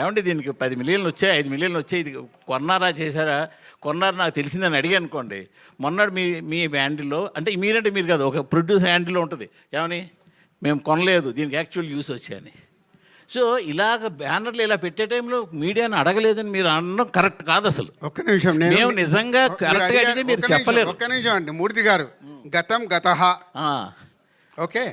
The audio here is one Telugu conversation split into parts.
ఏమంటే దీనికి 10 మిలియన్లు వచ్చాయి, 5 మిలియన్లు వచ్చాయి, ఇది కొన్నారా చేశారా, కొన్నారు నాకు తెలిసిందని అడిగి అనుకోండి. మొన్నడు మీ హ్యాండిల్లో అంటే మీరంటే మీరు కాదు, ఒక ప్రొడ్యూసర్ హ్యాండిల్లో ఉంటుంది ఏమని, మేము కొనలేదు దీనికి యాక్చువల్ యూస్ వచ్చాయని. సో ఇలాగ బ్యానర్లు ఇలా పెట్టే టైంలో మీడియాని అడగలేదని మీరు అనడం కరెక్ట్ కాదు అసలు. ఒక్క నిమిషం, మేము నిజంగా కరెక్ట్గా అడిగితే మీరు చెప్పలేరు. ఒక్క నిమిషం అండి మూర్తి గారు, గతం గతహ ఓకే,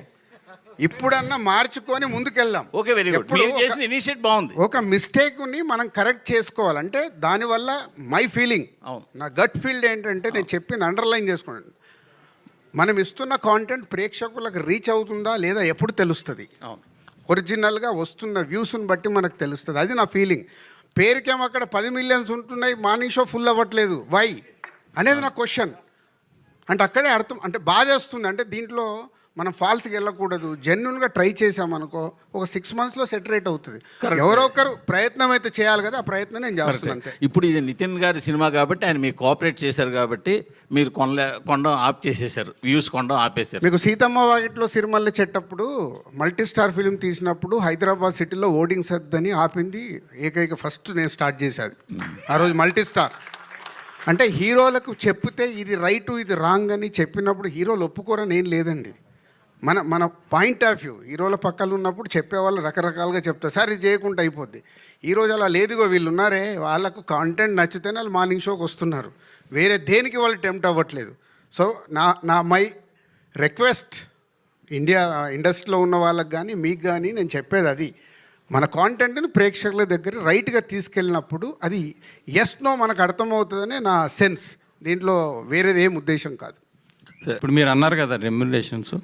ఇప్పుడన్నా మార్చుకొని ముందుకెళ్దాం. Okay, very good. మీరు చేసిన ఇనిషియేట్ బాగుంది. ఒక మిస్టేక్ని మనం కరెక్ట్ చేసుకోవాలంటే దానివల్ల మై ఫీలింగ్, నా గట్ ఫీల్డ్ ఏంటంటే నేను చెప్పింది అండర్లైన్ చేసుకోండి. మనం ఇస్తున్న కాంటెంట్ ప్రేక్షకులకు రీచ్ అవుతుందా లేదా ఎప్పుడు తెలుస్తుంది. ఒరిజినల్గా వస్తున్న వ్యూస్ని బట్టి మనకు తెలుస్తుంది. అది నా ఫీలింగ్. పేరుకేమో అక్కడ 10 మిలియన్స్ ఉంటున్నాయి, మార్నింగ్ షో ఫుల్ అవ్వట్లేదు, వై అనేది నా క్వశ్చన్. అంటే అక్కడే అర్థం, అంటే బాధ వస్తుంది. అంటే దీంట్లో మనం ఫాల్స్కి వెళ్ళకూడదు, జెన్యున్గా ట్రై చేసామనుకో ఒక 6 మంత్స్లో సెటరేట్ అవుతుంది. ఎవరో ఒకరు ప్రయత్నం అయితే చేయాలి కదా, ఆ ప్రయత్నం నేను చేస్తున్నాను. ఇప్పుడు ఇది నితిన్ గారి సినిమా కాబట్టి ఆయన మీకు కోఆపరేట్ చేశారు కాబట్టి మీరు కొండం ఆఫ్ చేసేసారు, వ్యూస్ కొండం ఆపేశారు. మీకు Seethamma Vakitlo Sirimalle చెట్టప్పుడు multi star film తీసినప్పుడు హైదరాబాద్ సిటీలో ఓటింగ్ సర్దని ఆపింది ఏకైక ఫస్ట్ నేను స్టార్ట్ చేశాను ఆ రోజు. మల్టీ స్టార్ అంటే హీరోలకు చెప్తే ఇది రైటు ఇది రాంగ్ అని చెప్పినప్పుడు హీరోలు ఒప్పుకోరని ఏం లేదండి. మన పాయింట్ ఆఫ్ వ్యూ, హీరోల పక్కన ఉన్నప్పుడు చెప్పేవాళ్ళు రకరకాలుగా చెప్తారు, సార్ ఇది చేయకుండా అయిపోద్ది. ఈరోజు అలా లేదుగో, వీళ్ళు ఉన్నారే వాళ్ళకు కాంటెంట్ నచ్చితేనే వాళ్ళు మార్నింగ్ షోకి వస్తున్నారు, వేరే దేనికి వాళ్ళు టెంప్ట్ అవ్వట్లేదు. సో మై రిక్వెస్ట్ ఇండస్ట్రీలో ఉన్న వాళ్ళకి కానీ మీకు కానీ నేను చెప్పేది అది, మన కాంటెంట్ని ప్రేక్షకుల దగ్గర రైట్గా తీసుకెళ్ళినప్పుడు అది ఎస్ నో మనకు అర్థమవుతుందనే నా సెన్స్. దీంట్లో వేరేది ఏం ఉద్దేశం కాదు. ఇప్పుడు మీరు అన్నారు కదా రెమ్యునరేషన్స్,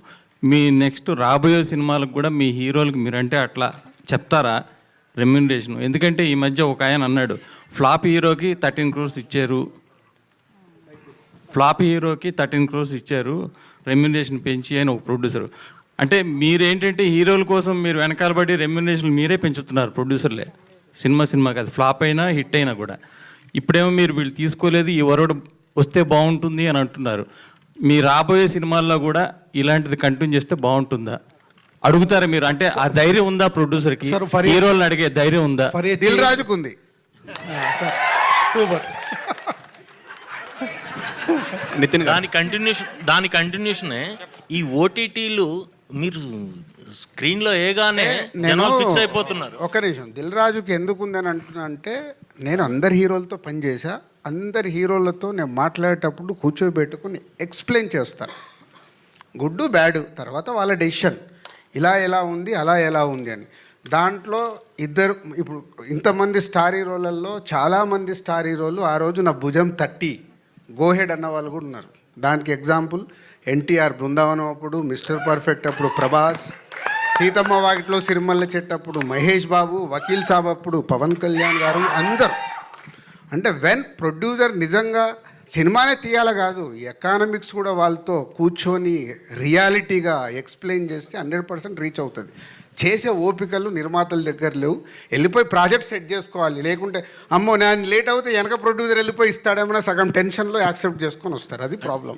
మీ నెక్స్ట్ రాబోయే సినిమాలకు కూడా మీ హీరోలకు మీరంటే అట్లా చెప్తారా రెమ్యునరేషన్? ఎందుకంటే ఈ మధ్య ఒక ఆయన అన్నాడు ఫ్లాప్ హీరోకి 13 crores ఇచ్చారు, ఫ్లాప్ హీరోకి 13 crores ఇచ్చారు రెమ్యునరేషన్ పెంచి అని ఒక ప్రొడ్యూసర్. అంటే మీరేంటంటే హీరోల కోసం మీరు వెనకాల పడి రెమ్యునరేషన్ మీరే పెంచుతున్నారు ప్రొడ్యూసర్లే, సినిమా కాదు, ఫ్లాప్ అయినా హిట్ అయినా కూడా. ఇప్పుడేమో మీరు వీళ్ళు తీసుకోలేదు, ఈ వరడు వస్తే బాగుంటుంది అని అంటున్నారు. మీ రాబోయే సినిమాల్లో కూడా ఇలాంటిది కంటిన్యూ చేస్తే బాగుంటుందా అడుగుతారా మీరు? అంటే ఆ ధైర్యం ఉందా ప్రొడ్యూసర్కి, హీరోలను అడిగే ధైర్యం ఉందా? దిల్ రాజుకు ఉంది. సూపర్. నితిన్ దాని కంటిన్యూషనే ఈ ఓటీటీలు మీరు స్క్రీన్లో ఏగానే జనాలు ఫిక్స్ అయిపోతున్నారు. ఒక నిమిషం, దిల్ రాజుకి ఎందుకు ఉందని అంటున్నా అంటే నేను అందరి హీరోలతో పనిచేసా, అందరి హీరోలతో నేను మాట్లాడేటప్పుడు కూర్చోబెట్టుకుని ఎక్స్ప్లెయిన్ చేస్తాను, గుడ్డు బ్యాడు, తర్వాత వాళ్ళ డెసిషన్, ఇలా ఎలా ఉంది అలా ఎలా ఉంది అని. దాంట్లో ఇప్పుడు ఇంతమంది స్టార్ హీరోలలో చాలామంది స్టార్ హీరోలు ఆ రోజు నా భుజం తట్టి గోహెడ్ అన్న వాళ్ళు కూడా ఉన్నారు. దానికి ఎగ్జాంపుల్ ఎన్టీఆర్ బృందావనం అప్పుడు, మిస్టర్ పర్ఫెక్ట్ అప్పుడు ప్రభాస్, సీతమ్మ వాకిట్లో సిరిమల్లె చెట్టప్పుడు మహేష్ బాబు, వకీల్ సాబ్ అప్పుడు పవన్ కళ్యాణ్ గారు, అందరు. అంటే వెన్ ప్రొడ్యూసర్ నిజంగా సినిమానే తీయాల కాదు, ఎకానమిక్స్ కూడా వాళ్ళతో కూర్చొని రియాలిటీగా ఎక్స్ప్లెయిన్ చేస్తే 100% రీచ్ అవుతుంది. చేసే ఓపికలు నిర్మాతల దగ్గర లేవు. వెళ్ళిపోయి ప్రాజెక్ట్ సెట్ చేసుకోవాలి, లేకుంటే అమ్మో నేను లేట్ అవుతే వెనక ప్రొడ్యూసర్ వెళ్ళిపోయి ఇస్తాడేమన్నా సగం టెన్షన్లో యాక్సెప్ట్ చేసుకొని వస్తారు. అది ప్రాబ్లం.